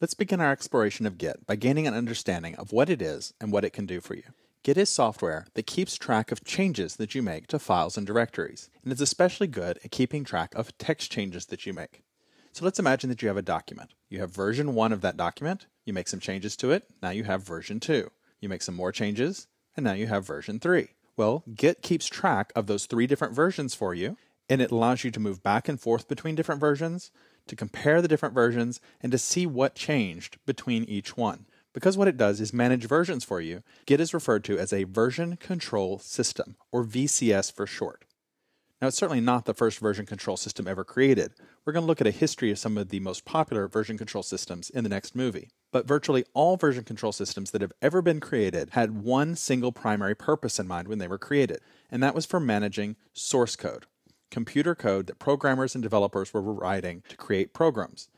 Let's begin our exploration of Git by gaining an understanding of what it is and what it can do for you. Git is software that keeps track of changes that you make to files and directories, and it's especially good at keeping track of text changes that you make. So let's imagine that you have a document. You have version 1 of that document, you make some changes to it, now you have version 2. You make some more changes, and now you have version 3. Well, Git keeps track of those 3 different versions for you, and it allows you to move back and forth between different versions, to compare the different versions, and to see what changed between each one. Because what it does is manage versions for you, Git is referred to as a version control system, or VCS for short. Now, it's certainly not the first version control system ever created. We're going to look at a history of some of the most popular version control systems in the next movie. But virtually all version control systems that have ever been created had one single primary purpose in mind when they were created, and that was for managing source code, computer code that programmers and developers were writing to create programs.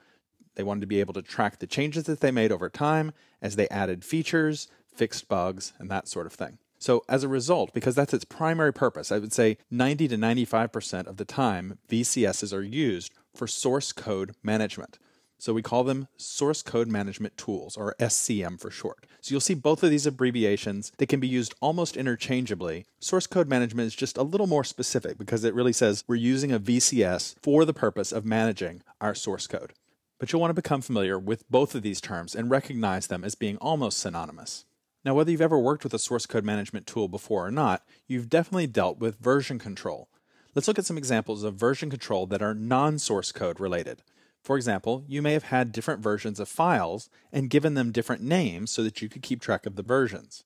They wanted to be able to track the changes that they made over time as they added features, fixed bugs, and that sort of thing. So as a result, because that's its primary purpose, I would say 90 to 95% of the time, VCSs are used for source code management. So we call them source code management tools, or SCM for short. So you'll see both of these abbreviations. They can be used almost interchangeably. Source code management is just a little more specific because it really says we're using a VCS for the purpose of managing our source code. But you'll want to become familiar with both of these terms and recognize them as being almost synonymous. Now, whether you've ever worked with a source code management tool before or not, you've definitely dealt with version control. Let's look at some examples of version control that are non-source code related. For example, you may have had different versions of files and given them different names so that you could keep track of the versions.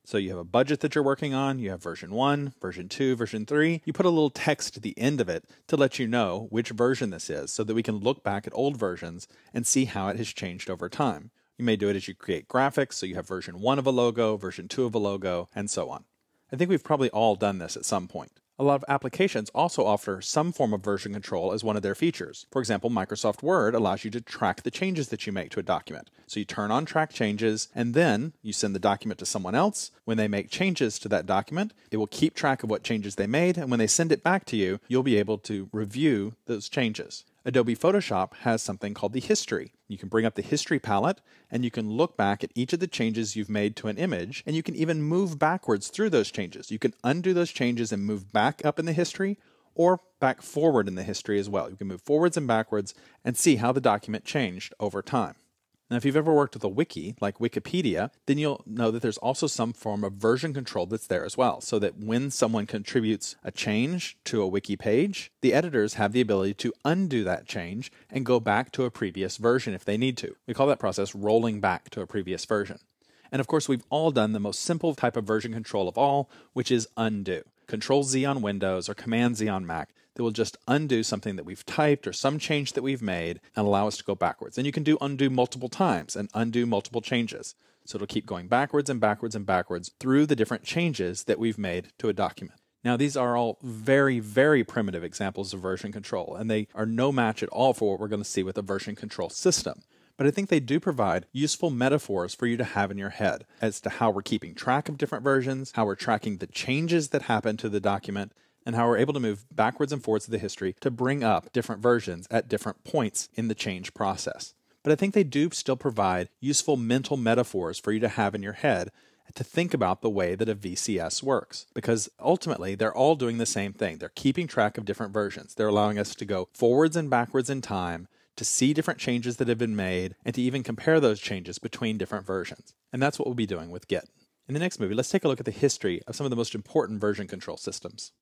So you have a budget that you're working on, you have version 1, version 2, version 3. You put a little text at the end of it to let you know which version this is so that we can look back at old versions and see how it has changed over time. You may do it as you create graphics, so you have version 1 of a logo, version 2 of a logo, and so on. I think we've probably all done this at some point. A lot of applications also offer some form of version control as one of their features. For example, Microsoft Word allows you to track the changes that you make to a document. So you turn on track changes, and then you send the document to someone else. When they make changes to that document, it will keep track of what changes they made, and when they send it back to you, you'll be able to review those changes. Adobe Photoshop has something called the history. You can bring up the history palette and you can look back at each of the changes you've made to an image, and you can even move backwards through those changes. You can undo those changes and move back up in the history or back forward in the history as well. You can move forwards and backwards and see how the document changed over time. Now, if you've ever worked with a wiki, like Wikipedia, then you'll know that there's also some form of version control that's there as well, so that when someone contributes a change to a wiki page, the editors have the ability to undo that change and go back to a previous version if they need to. We call that process rolling back to a previous version. And of course, we've all done the most simple type of version control of all, which is undo. Control-Z on Windows or Command-Z on Mac that will just undo something that we've typed or some change that we've made and allow us to go backwards. And you can do undo multiple times and undo multiple changes. So it'll keep going backwards and backwards and backwards through the different changes that we've made to a document. Now, these are all very, very primitive examples of version control, and they are no match at all for what we're going to see with a version control system. But I think they do provide useful metaphors for you to have in your head as to how we're keeping track of different versions, how we're tracking the changes that happen to the document, and how we're able to move backwards and forwards to the history to bring up different versions at different points in the change process. But I think they do still provide useful mental metaphors for you to have in your head to think about the way that a VCS works. Because ultimately, they're all doing the same thing. They're keeping track of different versions. They're allowing us to go forwards and backwards in time, to see different changes that have been made, and to even compare those changes between different versions. And that's what we'll be doing with Git. In the next movie, let's take a look at the history of some of the most important version control systems.